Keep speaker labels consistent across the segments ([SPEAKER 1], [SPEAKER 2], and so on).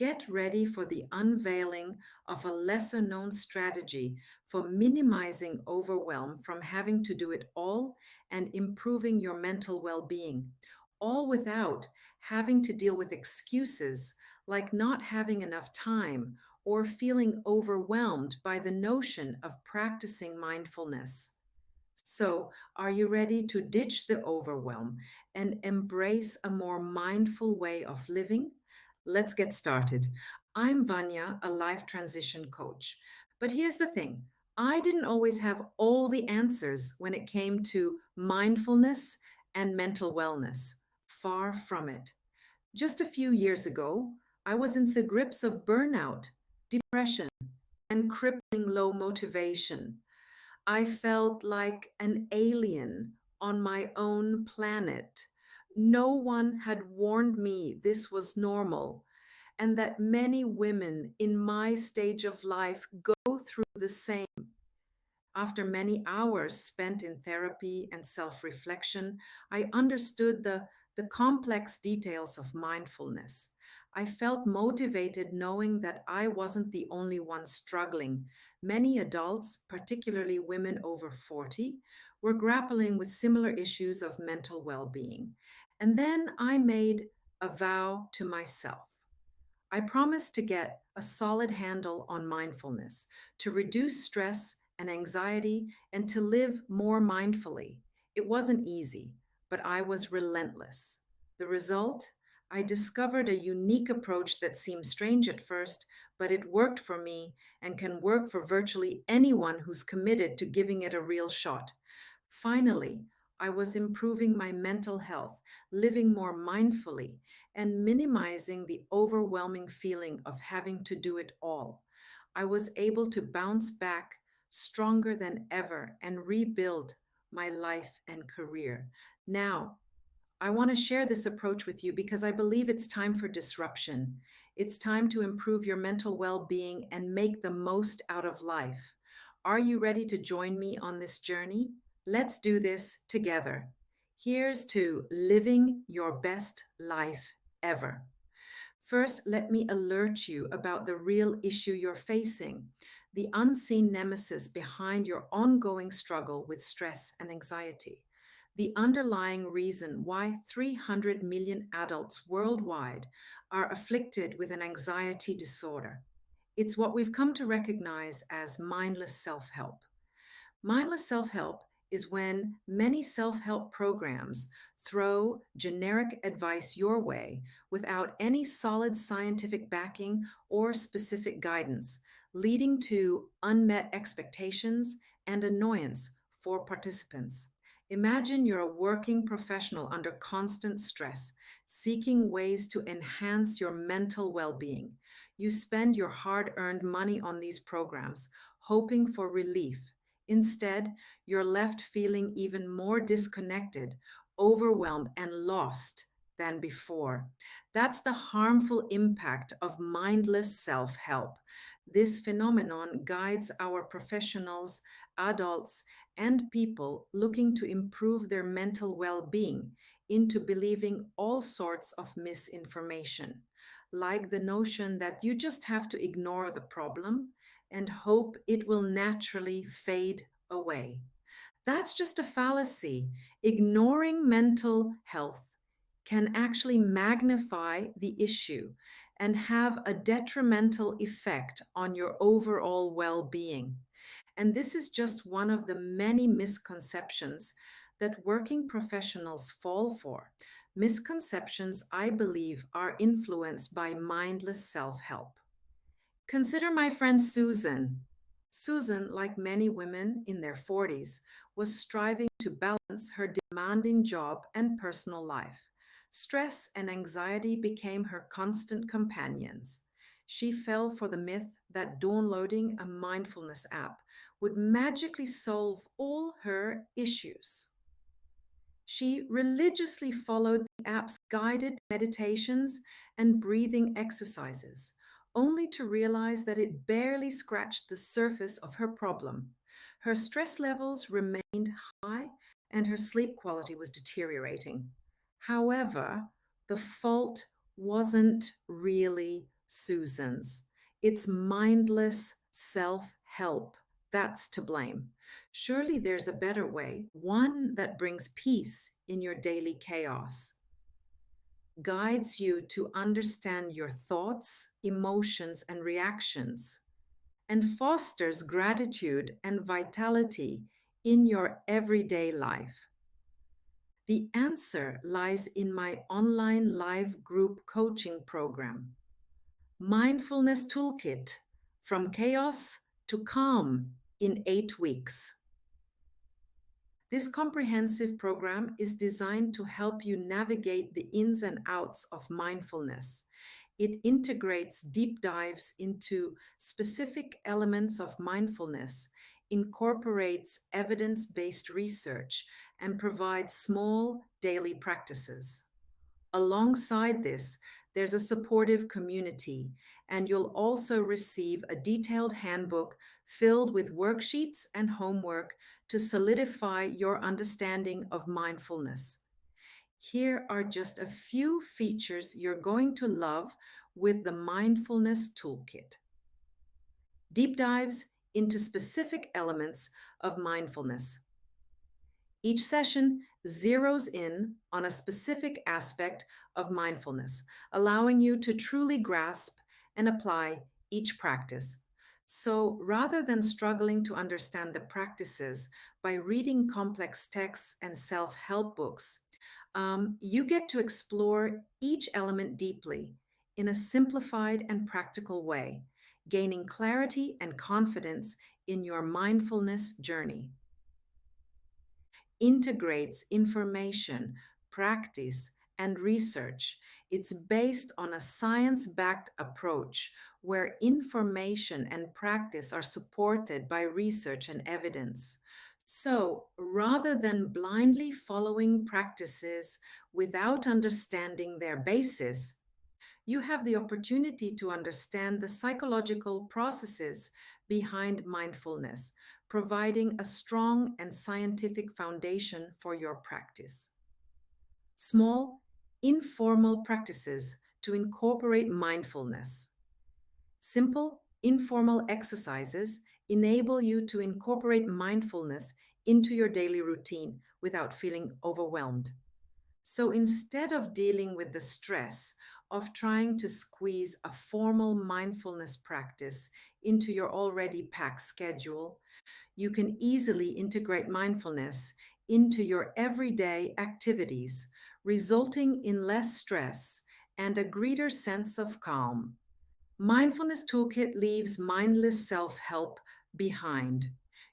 [SPEAKER 1] get ready for the unveiling of a lesser known strategy for minimizing overwhelm from having to do it all and improving your mental well being, all without having to deal with excuses like not having enough time or feeling overwhelmed by the notion of practicing mindfulness. So, are you ready to ditch the overwhelm and embrace a more mindful way of living? Let's get started. I'm Vanya, a life transition coach. But here's the thing, I didn't always have all the answers when it came to mindfulness and mental wellness. Far from it. Just a few years ago, I was in the grips of burnout, depression, and crippling low motivation. I felt like an alien on my own planet. No one had warned me this was normal and that many women in my stage of life go through the same. After many hours spent in therapy and self reflection, I understood the complex details of mindfulness. I felt motivated knowing that I wasn't the only one struggling. Many adults, particularly women over 40, were grappling with similar issues of mental well being. And then I made a vow to myself. I promised to get a solid handle on mindfulness, to reduce stress and anxiety, and to live more mindfully. It wasn't easy, but I was relentless. The result? I discovered a unique approach that seemed strange at first, but it worked for me and can work for virtually anyone who's committed to giving it a real shot. Finally, I was improving my mental health, living more mindfully, and minimizing the overwhelming feeling of having to do it all. I was able to bounce back stronger than ever and rebuild my life and career. Now, I want to share this approach with you because I believe it's time for disruption. It's time to improve your mental well being and make the most out of life. Are you ready to join me on this journey? Let's do this together. Here's to living your best life ever. First, let me alert you about the real issue you're facing, the unseen nemesis behind your ongoing struggle with stress and anxiety, the underlying reason why 300 million adults worldwide are afflicted with an anxiety disorder. It's what we've come to recognize as mindless self help. Mindless self help is when many self help programs throw generic advice your way without any solid scientific backing or specific guidance, leading to unmet expectations and annoyance for participants. Imagine you're a working professional under constant stress, seeking ways to enhance your mental well being. You spend your hard earned money on these programs, hoping for relief. Instead, you're left feeling even more disconnected, overwhelmed, and lost than before. That's the harmful impact of mindless self help. This phenomenon guides our professionals, adults, and people looking to improve their mental well being into believing all sorts of misinformation, like the notion that you just have to ignore the problem and hope it will naturally fade away. That's just a fallacy. Ignoring mental health can actually magnify the issue and have a detrimental effect on your overall well being. And this is just one of the many misconceptions that working professionals fall for. Misconceptions, I believe, are influenced by mindless self help. Consider my friend Susan. Susan, like many women in their 40s, was striving to balance her demanding job and personal life. Stress and anxiety became her constant companions. She fell for the myth that downloading a mindfulness app would magically solve all her issues. She religiously followed the app's guided meditations and breathing exercises, only to realize that it barely scratched the surface of her problem. Her stress levels remained high and her sleep quality was deteriorating. However, the fault wasn't really Susan's. It's mindless self help. That's to blame. Surely there's a better way, one that brings peace in your daily chaos, guides you to understand your thoughts, emotions, and reactions, and fosters gratitude and vitality in your everyday life. The answer lies in my online live group coaching program, Mindfulness Toolkit, From Chaos to Calm in 8 weeks. This comprehensive program is designed to help you navigate the ins and outs of mindfulness. It integrates deep dives into specific elements of mindfulness, incorporates evidence based research, and provides small daily practices. Alongside this, there's a supportive community, and you'll also receive a detailed handbook filled with worksheets and homework to solidify your understanding of mindfulness. Here are just a few features you're going to love with the Mindfulness Toolkit. Deep dives into specific elements of mindfulness. Each session zeroes in on a specific aspect of mindfulness, allowing you to truly grasp and apply each practice. So rather than struggling to understand the practices by reading complex texts and self help books, you get to explore each element deeply in a simplified and practical way, gaining clarity and confidence in your mindfulness journey. Integrates information, practice, and research. It's based on a science backed approach where information and practice are supported by research and evidence. So rather than blindly following practices without understanding their basis, you have the opportunity to understand the psychological processes behind mindfulness, providing a strong and scientific foundation for your practice. Small, informal practices to incorporate mindfulness. Simple, informal exercises enable you to incorporate mindfulness into your daily routine without feeling overwhelmed. So instead of dealing with the stress of trying to squeeze a formal mindfulness practice into your already packed schedule, you can easily integrate mindfulness into your everyday activities, resulting in less stress and a greater sense of calm. Mindfulness Toolkit leaves mindless self help behind.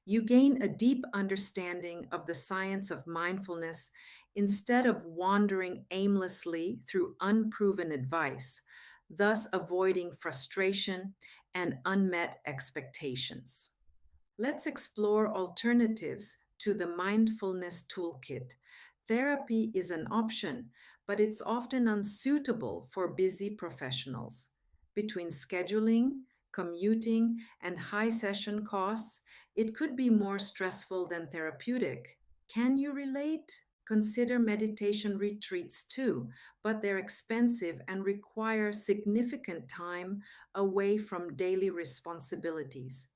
[SPEAKER 1] You gain a deep understanding of the science of mindfulness instead of wandering aimlessly through unproven advice, thus avoiding frustration and unmet expectations. Let's explore alternatives to the Mindfulness Toolkit. Therapy is an option, but it's often unsuitable for busy professionals. Between scheduling, commuting, and high session costs, it could be more stressful than therapeutic. Can you relate? Consider meditation retreats too, but they're expensive and require significant time away from daily responsibilities,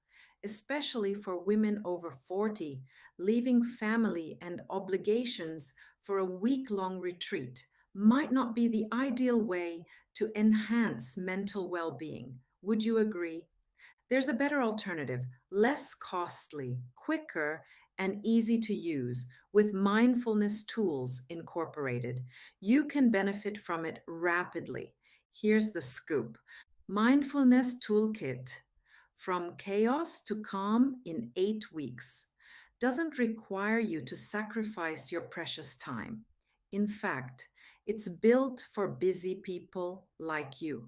[SPEAKER 1] especially for women over 40, leaving family and obligations for a week-long retreat might not be the ideal way to enhance mental well being. Would you agree? There's a better alternative, less costly, quicker, and easy to use with mindfulness tools incorporated. You can benefit from it rapidly. Here's the scoop: Mindfulness Toolkit, From Chaos to Calm in 8 weeks, doesn't require you to sacrifice your precious time. In fact, it's built for busy people like you.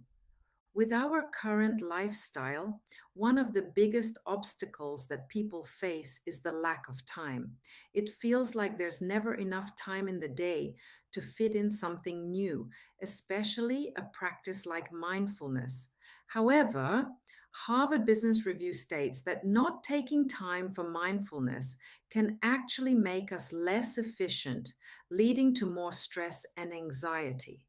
[SPEAKER 1] With our current lifestyle, one of the biggest obstacles that people face is the lack of time. It feels like there's never enough time in the day to fit in something new, especially a practice like mindfulness. However, Harvard Business Review states that not taking time for mindfulness can actually make us less efficient, leading to more stress and anxiety.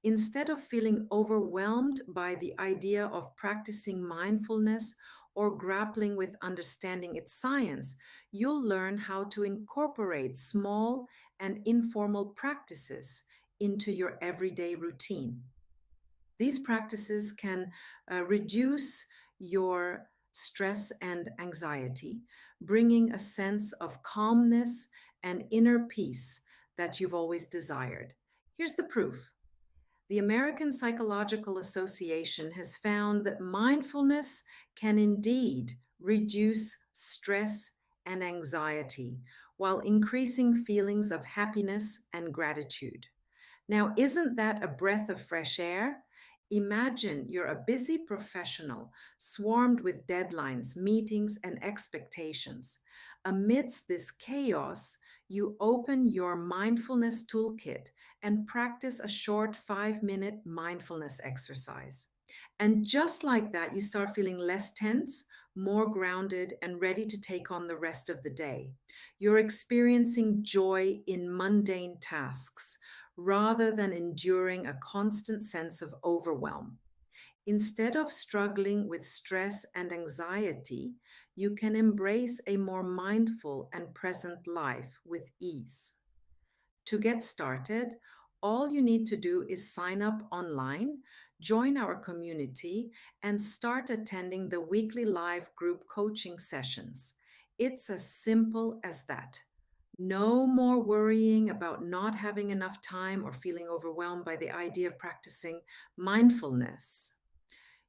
[SPEAKER 1] Instead of feeling overwhelmed by the idea of practicing mindfulness or grappling with understanding its science, you'll learn how to incorporate small and informal practices into your everyday routine. These practices can reduce your stress and anxiety, bringing a sense of calmness and inner peace that you've always desired. Here's the proof. The American Psychological Association has found that mindfulness can indeed reduce stress and anxiety while increasing feelings of happiness and gratitude. Now, isn't that a breath of fresh air? Imagine you're a busy professional swarmed with deadlines, meetings, and expectations. Amidst this chaos, you open your mindfulness toolkit and practice a short 5-minute mindfulness exercise. And just like that, you start feeling less tense, more grounded, and ready to take on the rest of the day. You're experiencing joy in mundane tasks rather than enduring a constant sense of overwhelm. Instead of struggling with stress and anxiety, you can embrace a more mindful and present life with ease. To get started, all you need to do is sign up online, join our community, and start attending the weekly live group coaching sessions. It's as simple as that. No more worrying about not having enough time or feeling overwhelmed by the idea of practicing mindfulness.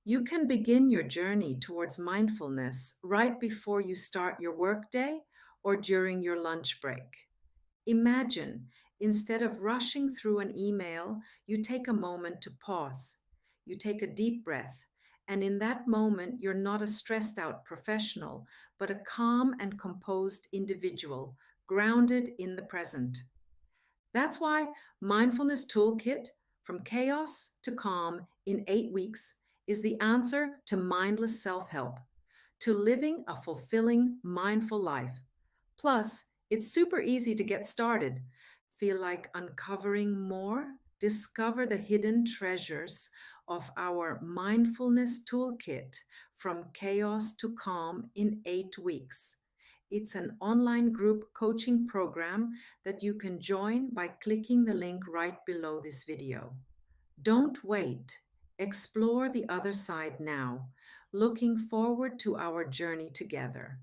[SPEAKER 1] You can begin your journey towards mindfulness right before you start your workday or during your lunch break. Imagine, instead of rushing through an email, you take a moment to pause. You take a deep breath, and in that moment, you're not a stressed out professional, but a calm and composed individual, grounded in the present. That's why Mindfulness Toolkit, From Chaos to Calm in 8 weeks, is the answer to mindless self help, to living a fulfilling, mindful life. Plus, it's super easy to get started. Feel like uncovering more? Discover the hidden treasures of our Mindfulness Toolkit, From Chaos to Calm in 8 weeks. It's an online group coaching program that you can join by clicking the link right below this video. Don't wait. Explore the other side now. Looking forward to our journey together.